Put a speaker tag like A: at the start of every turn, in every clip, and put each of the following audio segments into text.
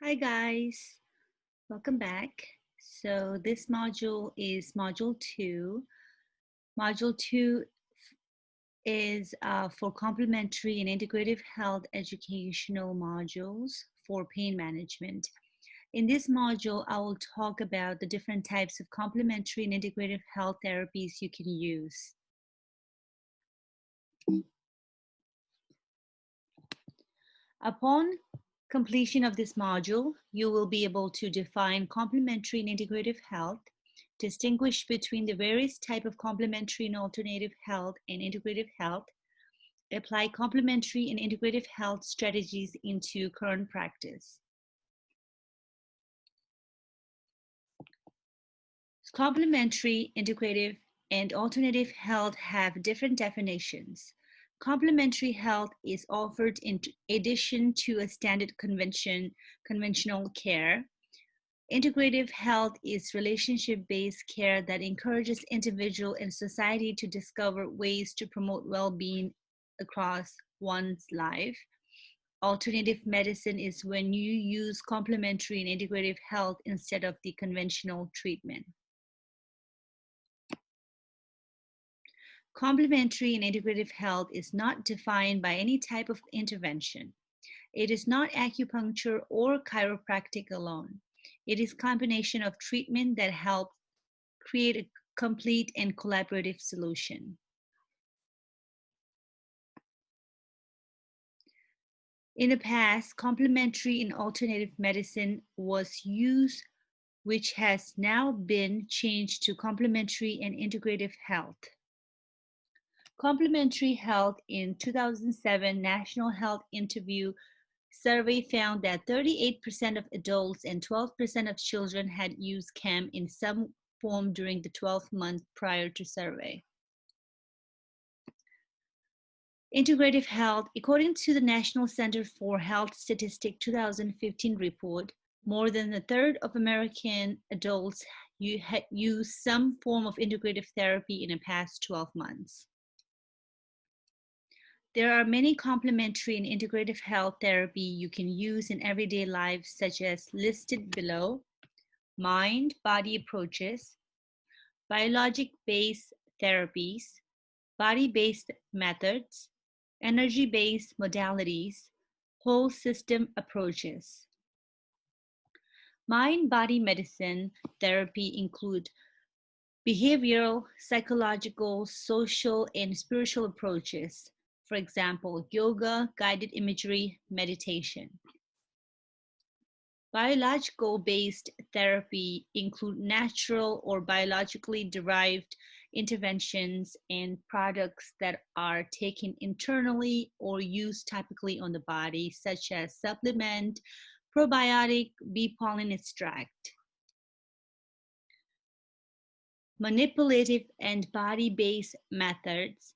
A: Hi guys, welcome back. So this module is Module 2. Module 2 is for complementary and integrative health educational modules for pain management. In this module, I will talk about the different types of complementary and integrative health therapies you can use. Upon completion of this module, you will be able to define complementary and integrative health, distinguish between the various types of complementary and alternative health and integrative health, apply complementary and integrative health strategies into current practice. Complementary, integrative, and alternative health have different definitions. Complementary health is offered in addition to a standard conventional care. Integrative health is relationship-based care that encourages individual and society to discover ways to promote well-being across one's life. Alternative medicine is when you use complementary and integrative health instead of the conventional treatment. Complementary and integrative health is not defined by any type of intervention. It is not acupuncture or chiropractic alone. It is a combination of treatment that help create a complete and collaborative solution. In the past, complementary and alternative medicine was used, which has now been changed to complementary and integrative health. Complementary health in 2007 National Health Interview survey found that 38% of adults and 12% of children had used CAM in some form during the 12 months prior to survey. Integrative health, according to the National Center for Health Statistics 2015 report, more than a third of American adults used some form of integrative therapy in the past 12 months. There are many complementary and integrative health therapy you can use in everyday life, such as listed below: mind-body approaches, biologic-based therapies, body-based methods, energy-based modalities, whole system approaches. Mind-body medicine therapy include behavioral, psychological, social, and spiritual approaches. For example, yoga, guided imagery, meditation. Biological-based therapy include natural or biologically derived interventions and products that are taken internally or used topically on the body, such as supplement, probiotic, bee pollen extract. Manipulative and body-based methods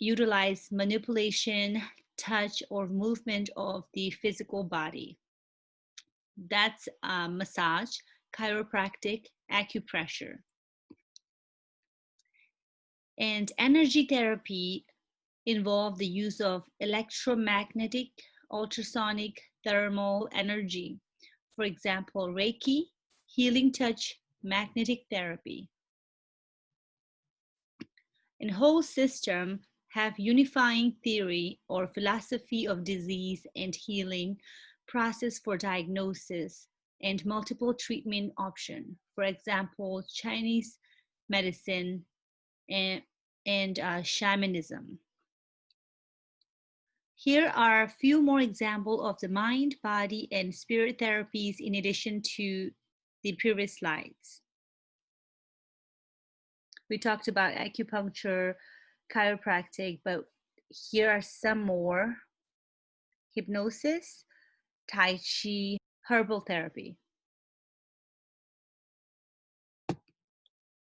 A: utilize manipulation, touch, or movement of the physical body. That's massage, chiropractic, acupressure. And energy therapy involve the use of electromagnetic, ultrasonic, thermal energy. For example, Reiki, healing touch, magnetic therapy. And whole system have unifying theory or philosophy of disease and healing process for diagnosis and multiple treatment option. For example, Chinese medicine and shamanism. Here are a few more examples of the mind, body, and spirit therapies in addition to the previous slides. We talked about acupuncture, chiropractic, but here are some more: hypnosis, Tai Chi, herbal therapy.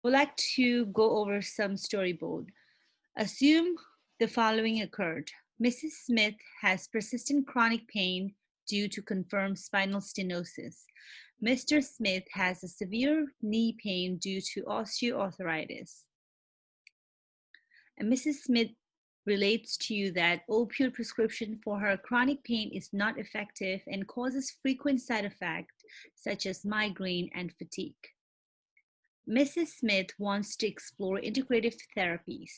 A: We'd like to go over some storyboard. Assume the following occurred. Mrs. Smith has persistent chronic pain due to confirmed spinal stenosis. Mr. Smith has a severe knee pain due to osteoarthritis. And Mrs. Smith relates to you that opioid prescription for her chronic pain is not effective and causes frequent side effects such as migraine and fatigue. Mrs. Smith wants to explore integrative therapies.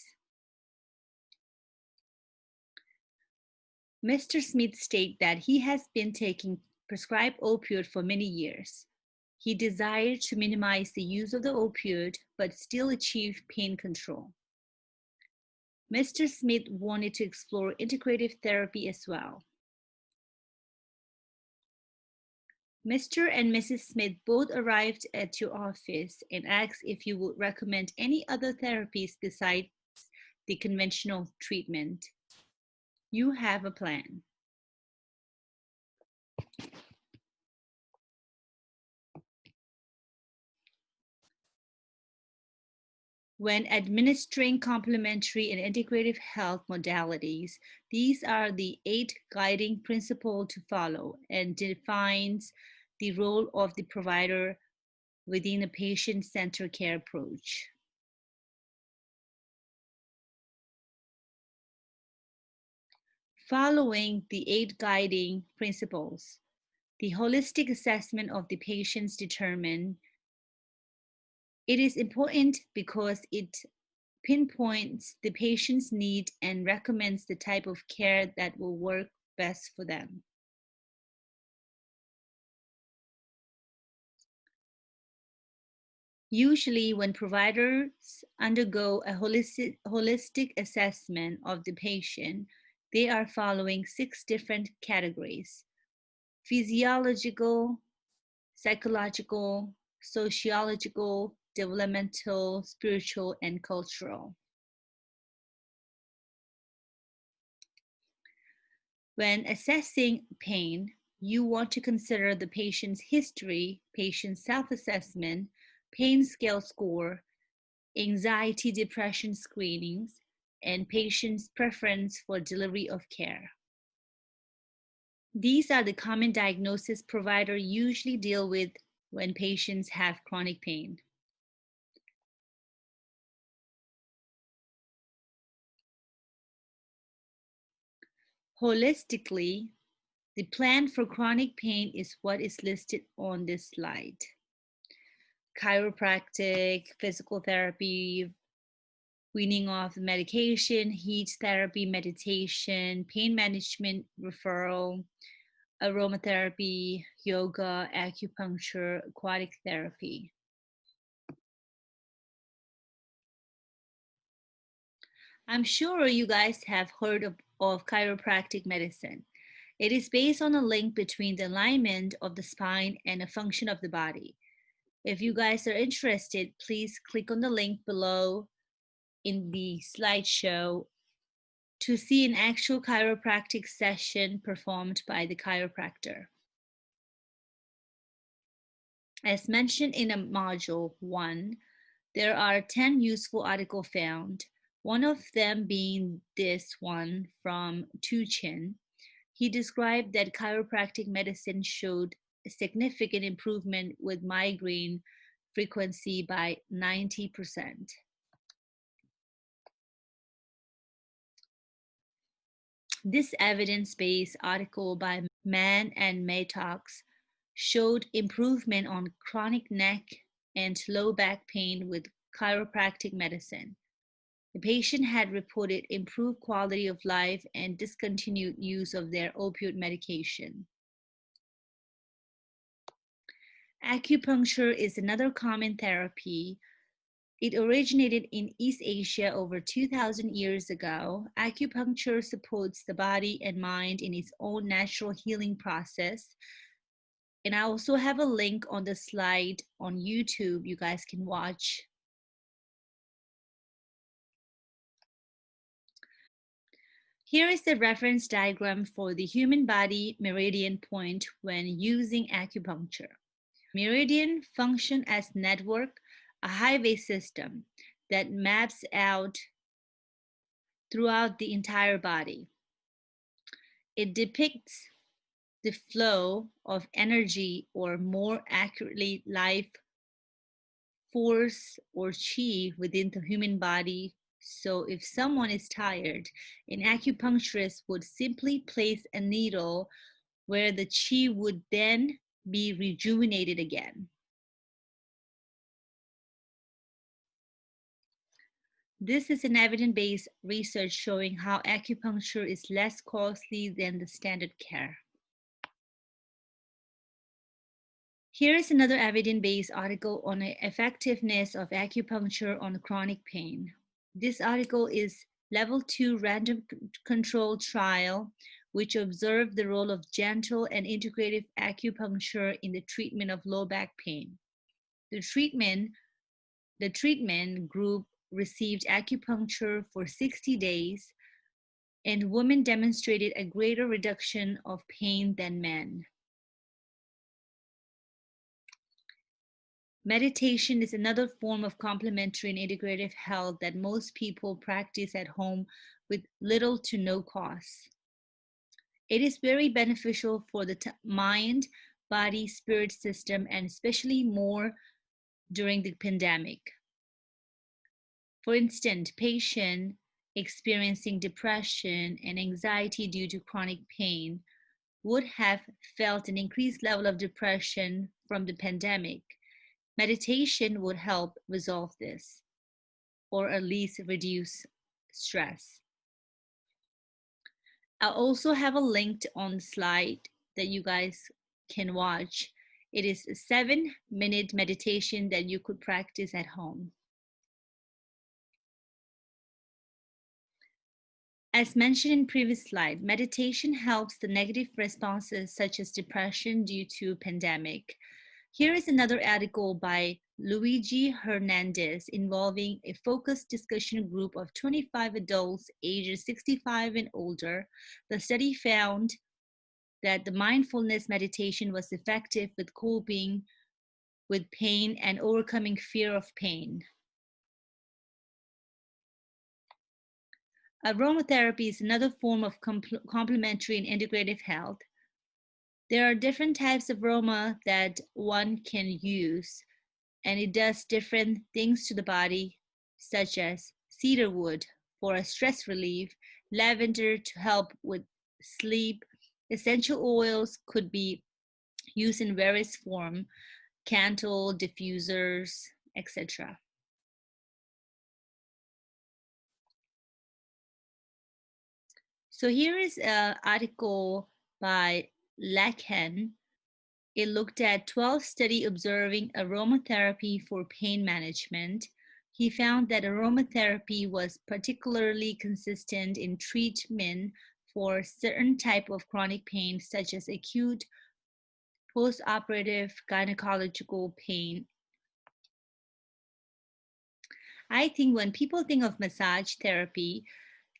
A: Mr. Smith states that he has been taking prescribed opioid for many years. He desired to minimize the use of the opioid but still achieve pain control. Mr. Smith wanted to explore integrative therapy as well. Mr. and Mrs. Smith both arrived at your office and asked if you would recommend any other therapies besides the conventional treatment. You have a plan. When administering complementary and integrative health modalities, these are the 8 guiding principles to follow and defines the role of the provider within a patient-centered care approach. Following the 8 guiding principles, the holistic assessment of the patients determined. It is important because it pinpoints the patient's need and recommends the type of care that will work best for them. Usually, when providers undergo a holistic assessment of the patient, they are following 6 different categories: physiological, psychological, sociological, developmental, spiritual, and cultural. When assessing pain, you want to consider the patient's history, patient self-assessment, pain scale score, anxiety depression screenings, and patient's preference for delivery of care. These are the common diagnoses providers usually deal with when patients have chronic pain. Holistically, the plan for chronic pain is what is listed on this slide: chiropractic, physical therapy, weaning off medication, heat therapy, meditation, pain management referral, aromatherapy, yoga, acupuncture, aquatic therapy. I'm sure you guys have heard of chiropractic medicine. It is based on a link between the alignment of the spine and the function of the body. If you guys are interested, please click on the link below in the slideshow to see an actual chiropractic session performed by the chiropractor. As mentioned in module 1, there are 10 useful articles found, one of them being this one from Tu Chin. He described that chiropractic medicine showed a significant improvement with migraine frequency by 90%. This evidence-based article by Mann and Mattox showed improvement on chronic neck and low back pain with chiropractic medicine. The patient had reported improved quality of life and discontinued use of their opioid medication. Acupuncture is another common therapy. It originated in East Asia over 2,000 years ago. Acupuncture supports the body and mind in its own natural healing process. And I also have a link on the slide on YouTube you guys can watch. Here is the reference diagram for the human body meridian point when using acupuncture. Meridian function as network, a highway system that maps out throughout the entire body. It depicts the flow of energy, or more accurately, life force or chi within the human body So if someone is tired, an acupuncturist would simply place a needle where the chi would then be rejuvenated again. This is an evidence-based research showing how acupuncture is less costly than the standard care. Here is another evidence-based article on the effectiveness of acupuncture on chronic pain. This article is level 2 random control trial, which observed the role of gentle and integrative acupuncture in the treatment of low back pain. The treatment group received acupuncture for 60 days, and women demonstrated a greater reduction of pain than men. Meditation is another form of complementary and integrative health that most people practice at home with little to no cost. It is very beneficial for the mind, body, spirit system, and especially more during the pandemic. For instance, patients experiencing depression and anxiety due to chronic pain would have felt an increased level of depression from the pandemic. Meditation would help resolve this, or at least reduce stress. I'll also have a link on the slide that you guys can watch. It is a 7-minute meditation that you could practice at home. As mentioned in previous slide, meditation helps the negative responses such as depression due to pandemic. Here is another article by Luigi Hernandez involving a focused discussion group of 25 adults ages 65 and older. The study found that the mindfulness meditation was effective with coping with pain and overcoming fear of pain. Aromatherapy is another form of complementary and integrative health. There are different types of aroma that one can use, and it does different things to the body, such as cedarwood for a stress relief, lavender to help with sleep. Essential oils could be used in various forms, candle, diffusers, etc. So here is an article by Lacan. It looked at 12 studies observing aromatherapy for pain management. He found that aromatherapy was particularly consistent in treatment for certain type of chronic pain, such as acute postoperative gynecological pain. I think when people think of massage therapy,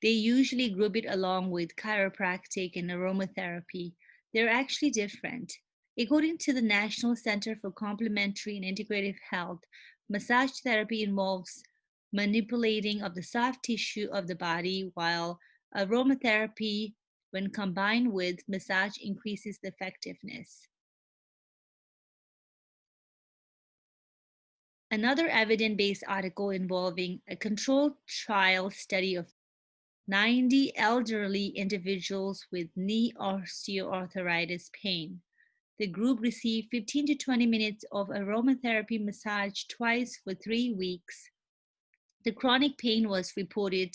A: they usually group it along with chiropractic and aromatherapy. They're actually different. According to the National Center for Complementary and Integrative Health, massage therapy involves manipulating of the soft tissue of the body, while aromatherapy, when combined with massage, increases the effectiveness. Another evidence-based article involving a controlled trial study of 90 elderly individuals with knee osteoarthritis pain. The group received 15 to 20 minutes of aromatherapy massage twice for 3 weeks. The chronic pain was reported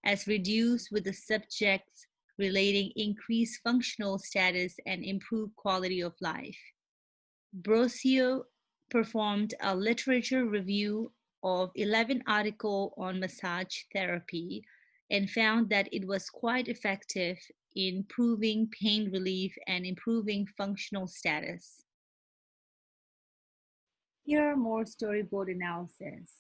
A: as reduced, with the subjects relating increased functional status and improved quality of life. Brosio performed a literature review of 11 articles on massage therapy and found that it was quite effective in improving pain relief and improving functional status. Here are more storyboard analysis.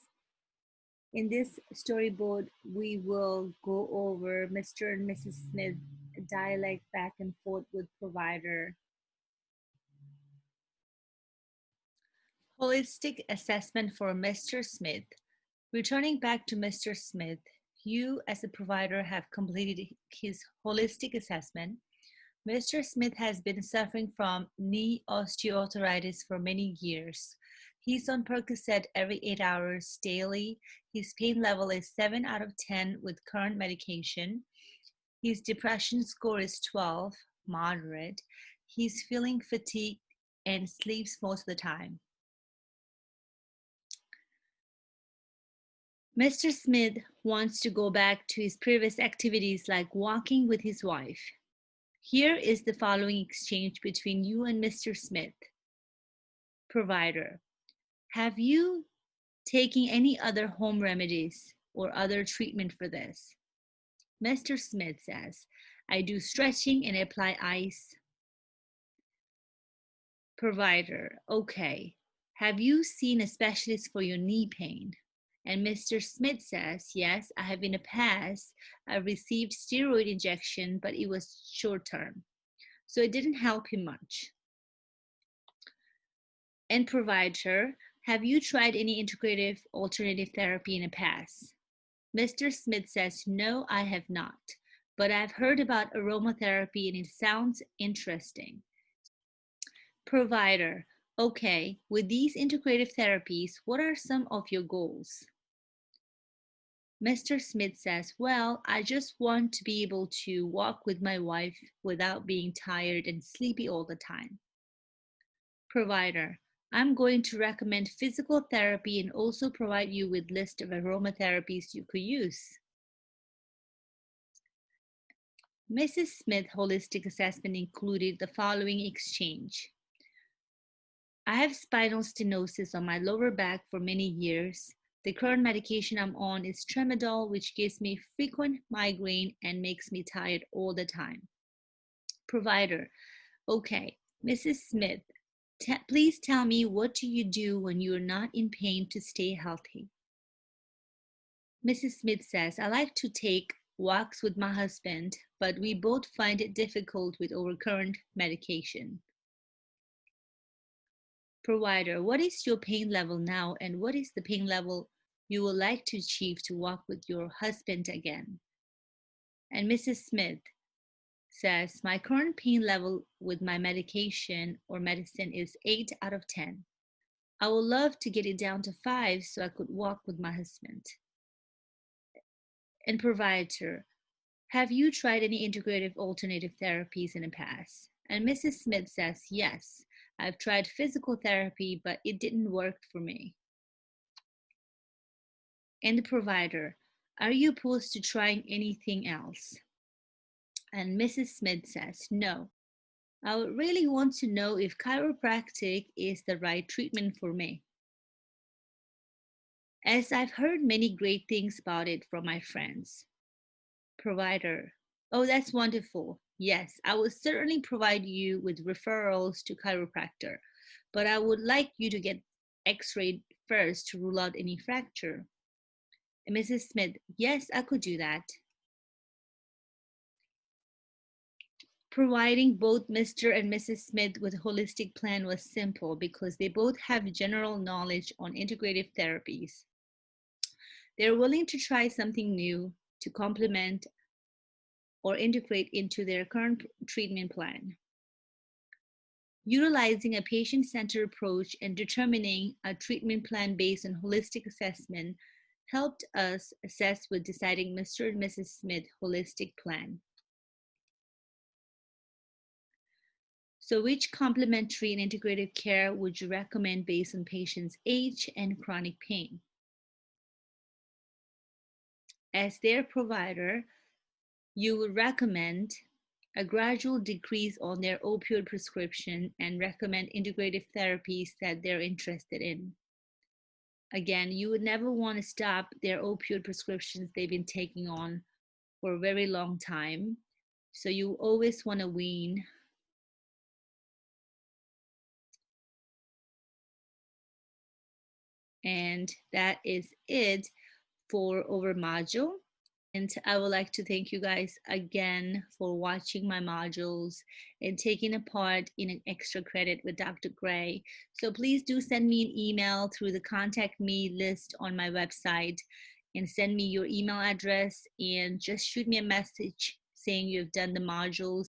A: In this storyboard, we will go over Mr. and Mrs. Smith dialect back and forth with provider. Holistic assessment for Mr. Smith. Returning back to Mr. Smith, you as a provider have completed his holistic assessment. Mr. Smith has been suffering from knee osteoarthritis for many years. He's on Percocet every 8 hours daily. His pain level is 7 out of 10 with current medication. His depression score is 12, moderate. He's feeling fatigued and sleeps most of the time. Mr. Smith wants to go back to his previous activities like walking with his wife. Here is the following exchange between you and Mr. Smith. Provider, have you taken any other home remedies or other treatment for this? Mr. Smith says, I do stretching and apply ice. Provider, okay. Have you seen a specialist for your knee pain? And Mr. Smith says, yes, I have in the past. I received steroid injection, but it was short term. So it didn't help him much. And provider, have you tried any integrative alternative therapy in the past? Mr. Smith says, no, I have not, but I've heard about aromatherapy and it sounds interesting. Provider, okay, with these integrative therapies, what are some of your goals? Mr. Smith says, well, I just want to be able to walk with my wife without being tired and sleepy all the time. Provider, I'm going to recommend physical therapy and also provide you with a list of aromatherapies you could use. Mrs. Smith's holistic assessment included the following exchange. I have spinal stenosis on my lower back for many years. The current medication I'm on is Tramadol, which gives me frequent migraine and makes me tired all the time. Provider, okay, Mrs. Smith, please tell me, what do you do when you're not in pain to stay healthy? Mrs. Smith says, I like to take walks with my husband, but we both find it difficult with our current medication. Provider, what is your pain level now and what is the pain level you would like to achieve to walk with your husband again? And Mrs. Smith says, my current pain level with my medication or medicine is 8 out of 10. I would love to get it down to 5 so I could walk with my husband. And provider, have you tried any integrative alternative therapies in the past? And Mrs. Smith says, yes, I've tried physical therapy, but it didn't work for me. And the provider, are you opposed to trying anything else? And Mrs. Smith says, no. I would really want to know if chiropractic is the right treatment for me, as I've heard many great things about it from my friends. Provider, oh, that's wonderful. Yes, I will certainly provide you with referrals to chiropractor, but I would like you to get x-rayed first to rule out any fracture. And Mrs. Smith, yes, I could do that. Providing both Mr. and Mrs. Smith with a holistic plan was simple because they both have general knowledge on integrative therapies. They're willing to try something new to complement or integrate into their current treatment plan. Utilizing a patient-centered approach and determining a treatment plan based on holistic assessment helped us assess with deciding Mr. and Mrs. Smith holistic plan. So which complementary and integrative care would you recommend based on patient's age and chronic pain? As their provider, you would recommend a gradual decrease on their opioid prescription and recommend integrative therapies that they're interested in. Again, you would never want to stop their opioid prescriptions they've been taking on for a very long time. So you always want to wean. And that is it for our module. And I would like to thank you guys again for watching my modules and taking a part in an extra credit with Dr. Gray. So please do send me an email through the contact me list on my website and send me your email address and just shoot me a message saying you've done the modules